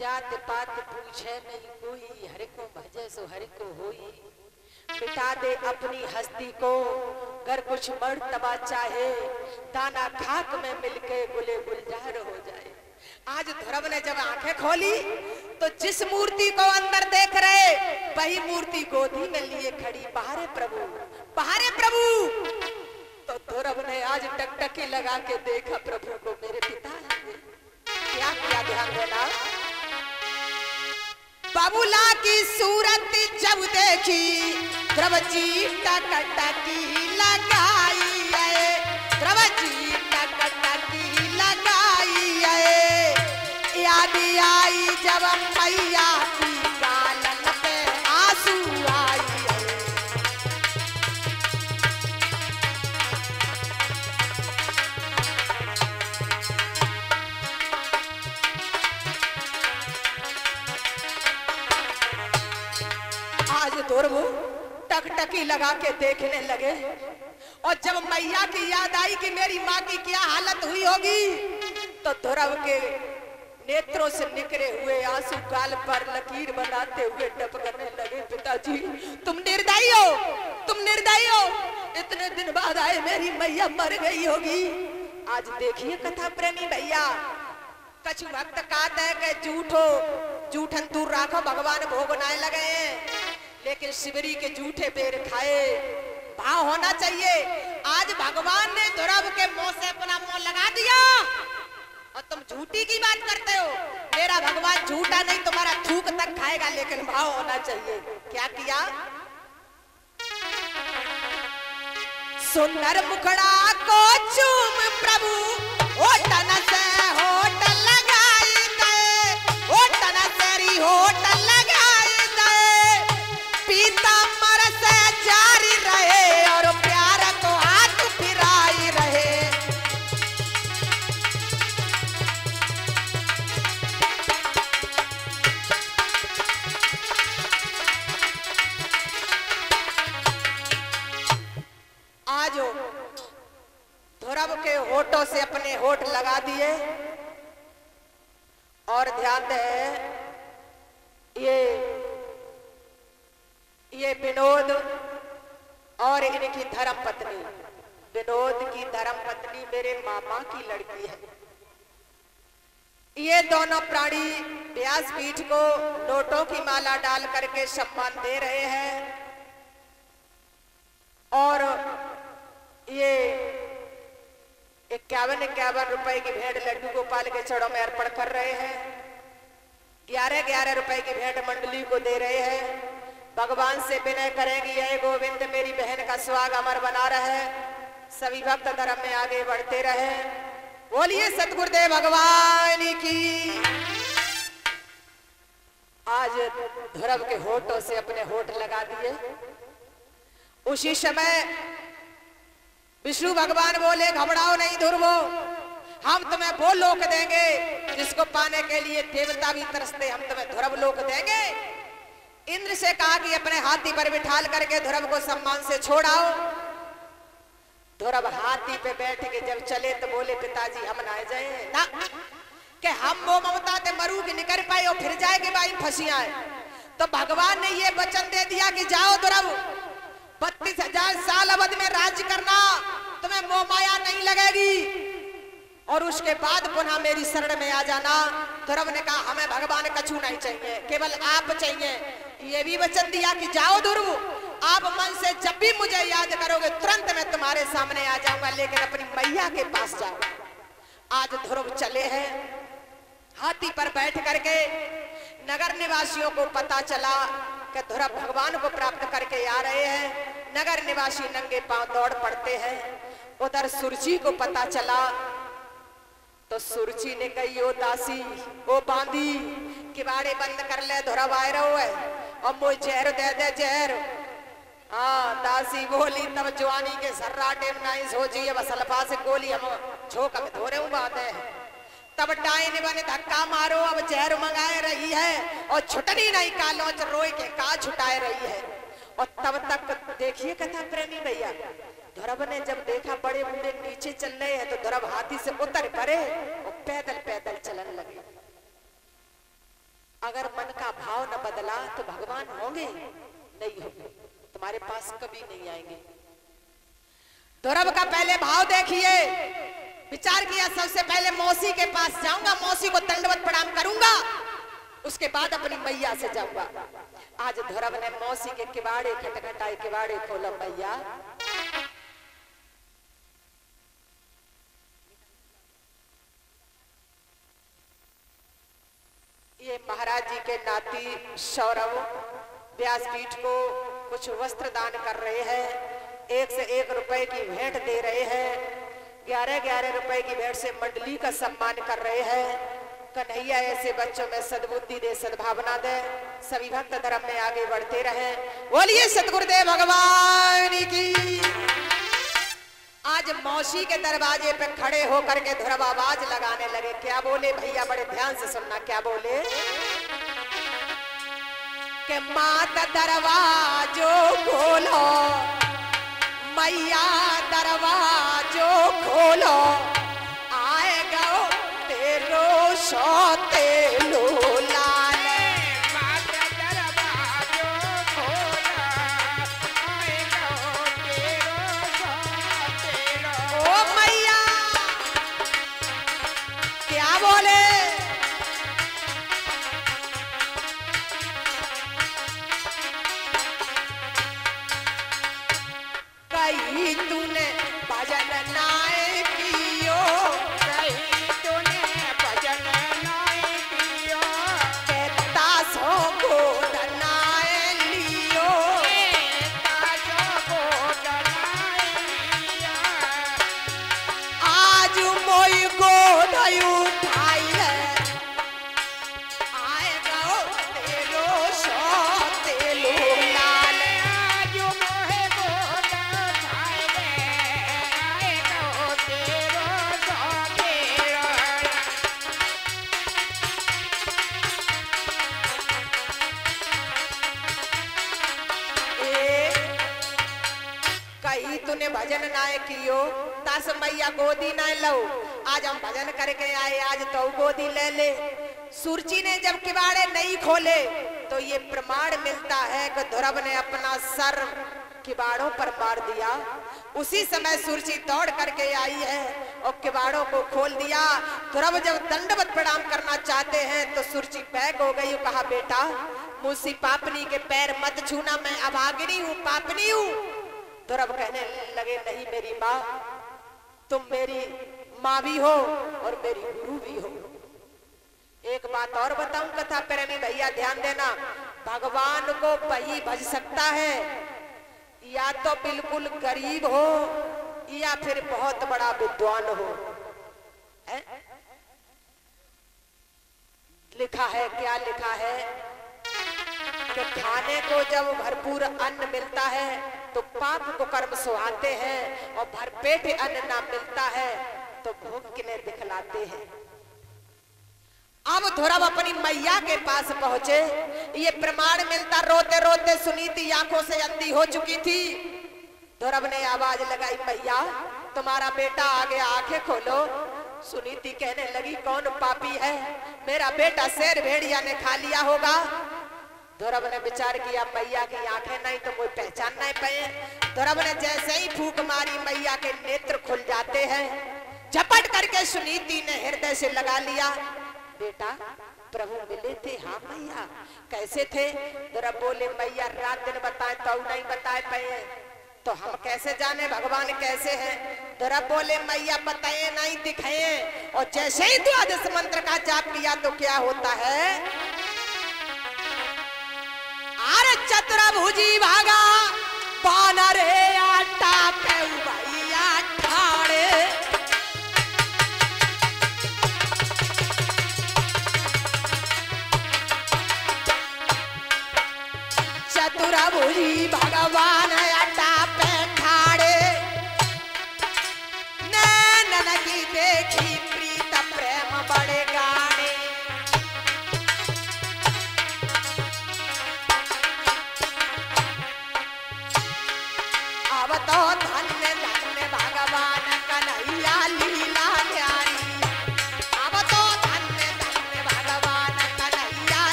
जात पात पूछे नहीं कोई, हर को भजे सो हर को होई। मिटा दे अपनी हस्ती को, अगर कुछ मर्तबा चाहे, दाना खाक में मिलके गुले गुलजार हो जाए। आज ध्रुव ने जब आंखें खोली तो जिस मूर्ति को अंदर देख रहे वही मूर्ति गोदी में लिए खड़ी, बाहरे प्रभु, बाहरे प्रभु। तो ध्रुव ने आज टकटकी लगा के देखा प्रभु को, मेरे पिता है। क्या किया ध्यान देना, बाबूला की सूरत जब देखी ध्रुव जी टकटकी लगाई है, ध्रुव जी टकटकी लगाई है। याद आई जब मैया की गालन पे आंसू आई है। आज ध्रुव टकटकी लगा के देखने लगे और जब मैया की याद आई कि मेरी माँ की क्या हालत हुई होगी, तो ध्रुव के नेत्रों से निकले हुए आंसू गाल पर लकीर बनाते हुए टपकने लगे। पिताजी तुम निर्दयी हो, तुम निर्दयी हो, इतने दिन बाद आए मेरी मैया मर गई होगी। आज देखिए कथा प्रेमी भैया, कछु भक्त कहते हैं कि झूठो झूठन दूर राखो, भगवान भोग बनाए लगे हैं, लेकिन शिवरी के झूठे बेर खाए। भाव होना चाहिए। आज भगवान ने ध्रुव के मुंह से अपना मुंह लगा दिया और तुम झूठी की बात करते हो। मेरा भगवान झूठा नहीं, तुम्हारा थूक तक खाएगा, लेकिन भाव होना चाहिए। क्या किया, सुंदर मुखड़ा को चूम प्रभु होटन से होटल लगाई दे, होटन सेरी होटल लगाई दे। पीताम्बर से जारी रहे और प्यार को हाथ फिराई रहे। आज ध्रुव के होठों से अपने होठ लगा दिए और ध्यान दे, ये विनोद और इनकी धर्म पत्नी, विनोद की धर्म पत्नी मेरे मामा की लड़की है। ये दोनों प्राणी व्यासपीठ को नोटों की माला डाल करके सम्मान दे रहे हैं और ये 51 रुपए की भेंट लड्डू गोपाल के चरणों में अर्पण कर रहे हैं। 11 रुपए की भेंट मंडली को दे रहे हैं। भगवान से विनय करेंगी, ये गोविंद मेरी बहन का सुहाग अमर बना रहे, सभी भक्त धर्म में आगे बढ़ते रहे। बोलिए सतगुरुदेव भगवान की। आज ध्रुव के होठों से अपने होठ लगा दिए। उसी समय विष्णु भगवान बोले, घबराओ नहीं ध्रुवो, हम तुम्हें वो लोक देंगे जिसको पाने के लिए देवता भी तरसते, हम तुम्हें ध्रुव लोक देंगे। इंद्र से कहा कि अपने हाथी पर बिठाल करके ध्रुव को सम्मान से छोड़ाओ। ध्रुव हाथी पे बैठ के जब चले तो बोले, पिताजी हम ना जाए ना, कि हम वो ममता ते मरू की निकल पाए और फिर जाएगी भाई फंसियां। तो भगवान ने ये वचन दे दिया कि जाओ ध्रुव, 32,000 साल अवधि में राज्य करना, तुम्हें मोह माया नहीं लगेगी और उसके बाद पुनः मेरी शरण में आ जाना। ध्रुव ने कहा हमें भगवान कछु नहीं चाहिए, केवल आप चाहिए। ये भी वचन दिया कि जाओ ध्रुव, आप मन से जब भी मुझे याद करोगे तुरंत मैं तुम्हारे सामने आ जाऊंगा, लेकिन अपनी मैया के पास जाओ। आज ध्रुव चले हैं हाथी पर बैठ करके। नगर निवासियों को पता चला कि ध्रुव भगवान को प्राप्त करके आ रहे हैं। नगर निवासी नंगे पांव दौड़ पड़ते हैं। उधर सुरजी को पता चला तो सुरजी ने कही, ओ दासी, ओ बांदी, किवाड़े बंद कर ले, ध्रुव आए रहो है और मुझे जहर दे दे, जहर। हाँ दासी बोली, तब जवानी के सर्राटे नाइस हो जी, बस अल्फा से गोली हम झोंक में धोरे बात है। तब डाइन बने धक्का मारो, अब जहर मंगाए रही है और छुटनी नहीं, कालोच रोए के का छुटाए रही है। और तब तक देखिए कथा प्रेमी भैया, ध्रुव ने जब देखा बड़े बूढ़े नीचे चल रहे हैं तो ध्रुव हाथी से उतर पड़े और पैदल पैदल चलन लगे। अगर मन का भाव न बदला तो भगवान होंगे नहीं होंगे, तुम्हारे पास कभी नहीं आएंगे। ध्रुव का पहले भाव देखिए, विचार किया सबसे पहले मौसी के पास जाऊंगा, मौसी को दंडवत प्रणाम करूंगा, उसके बाद अपनी मैया से जाऊंगा। आज ध्रुव ने मौसी के किवाड़े खटखटाए, किवाड़े खोला, मैया ये महाराज जी के नाती सौरव व्यासपीठ को कुछ वस्त्र दान कर रहे हैं, 1 से 1 रुपए की भेंट दे रहे हैं, 11-11 रुपए की भेंट से मंडली का सम्मान कर रहे हैं। कन्हैया ऐसे बच्चों में सद्बुद्धि दे, सद्भावना दे, सभी भक्त धर्म में आगे बढ़ते रहे। बोलिए सतगुरुदेव भगवान की। आज मौसी के दरवाजे पे खड़े होकर के ध्रुव आवाज लगाने लगे। क्या बोले भैया, बड़े ध्यान से सुनना, क्या बोले कि माता दरवाजो खोलो, मैया दरवाजो खोलो, आएगा तेरो सोते लोला। तूने भजन नाय कियो, तूने भजन नाय कियो, कहता सो गोद नाय लियो, कहता सो गोद नाय लियो, आज मोई गोद उठाई है, आएगा तेरो सोते लोला। तूने भजन नाय कियो, तास मैया गोदी नाय लो, आज हम भजन करके आए, आज तो गोदी ले ले। सुरची ने जब किवाड़े नहीं खोले तो ये प्रमाण मिलता है कि ध्रुव ने अपना सर किवाड़ों पर मार दिया। उसी समय सुरची दौड़ करके आई है और किवाड़ों को खोल दिया। ध्रुव जब दंडवत प्रणाम करना चाहते हैं तो सुरची बैग हो गई। कहा बेटा मुझसे पापनी के पैर मत छूना, मैं अभागिनी हूँ, पापनी हूँ। ध्रुव कहने लगे नहीं मेरी माँ, तुम मेरी माँ भी हो और मेरी गुरु भी हो। एक बात और बताऊं कथा प्रेमी भैया ध्यान देना, भगवान को वही भज सकता है या तो बिल्कुल गरीब हो या फिर बहुत बड़ा विद्वान हो। लिखा है, क्या लिखा है कि खाने को जब भरपूर अन्न मिलता है तो पाप को कर्म सुहाते हैं और भरपेट अन्न ना मिलता है तो भूख के लिए दिखलाते हैं। अब ध्रुव अपनी मैया के पास पहुंचे, ये प्रमाण मिलता, रोते रोते सुनीति आंखों से अंधी हो चुकी थी। ध्रुव ने आवाज लगाई, मैया तुम्हारा बेटा आ गया, आंखें खोलो। सुनीति कहने लगी कौन पापी है, मेरा बेटा शेर भेड़िया ने खा लिया होगा। ध्रुव ने विचार किया मैया की आंखें नहीं तो कोई पहचान नहीं पाए। ध्रुव ने जैसे ही फूंक मारी मैया के नेत्र खुल जाते हैं। झपट करके सुनीति ने हृदय से लगा लिया, बेटा प्रभु मिले थे? हाँ मैया। कैसे थे? ध्रुव बोले मैया रात दिन बताए तो नहीं बताए पाए तो हम कैसे जाने भगवान कैसे हैं। ध्रुव बोले मैया बताए नहीं दिखाए, और जैसे ही द्वादश मंत्र का जाप किया तो क्या होता है, अरे चतुर्भुजी भागा बानरे आटा पे भैया ठाड़े, चतुर्भुजी भगवान आटा पे ठाड़े, नैनन की देखी प्रीत प्रेम बड़े गाने, अब तो धन्य धन्य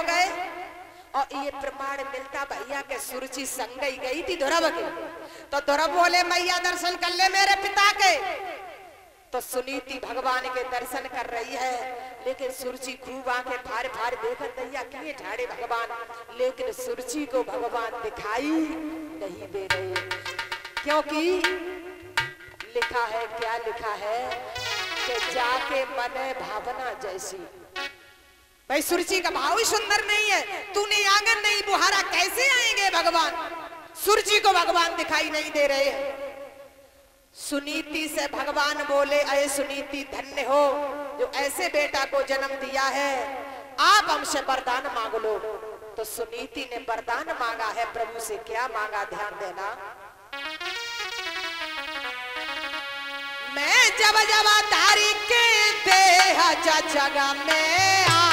हो गए। और ये प्रमाण मिलता भैया के सुरुचि संग गई थी ध्रुव के। तो ध्रुव बोले मैया दर्शन कर ले मेरे पिता के। तो सुनीति भगवान के दर्शन कर रही है, लेकिन सुरुचि खूब आंखें फाड़ फाड़ देखत दैया किए ठाड़े भगवान, लेकिन सुरुचि को भगवान दिखाई नहीं दे रहे। क्योंकि लिखा है, क्या लिखा है कि जाके मन भावना जैसी। भाई सुरुचि का भाव ही सुंदर नहीं है, तूने आंगन नहीं बुहारा कैसे आएंगे भगवान। सुरुचि को भगवान दिखाई नहीं दे रहे हैं। सुनीति से भगवान बोले अरे सुनीति धन्य हो जो ऐसे बेटा को जन्म दिया है, आप हमसे वरदान मांग लो। तो सुनीति ने वरदान मांगा है प्रभु से। क्या मांगा ध्यान देना। मैं जब जब तारीख के देह जगह में आऊं,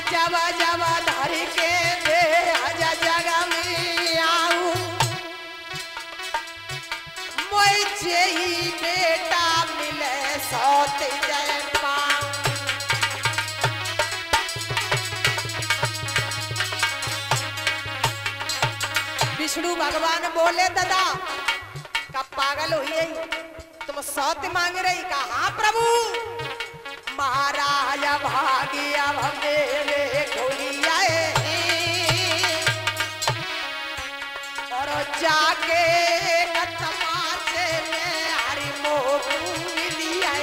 जब जब धर के देह जगह में आऊं, मुझे ही बेटा मिले सौत जय पाऊं। विष्णु भगवान बोले दादा कब पागल हुई, तुम सौत मांग रही। कहा प्रभु महाराज भागी अब मेरे घोलिया और जाके तमाचे में हरि मोह लिया।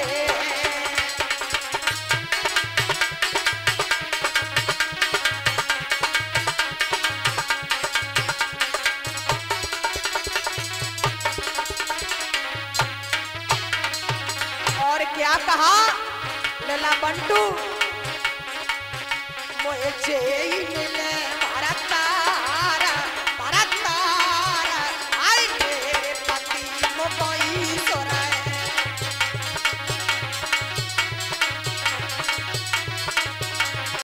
और क्या कहा लला बंटू मुझे मिले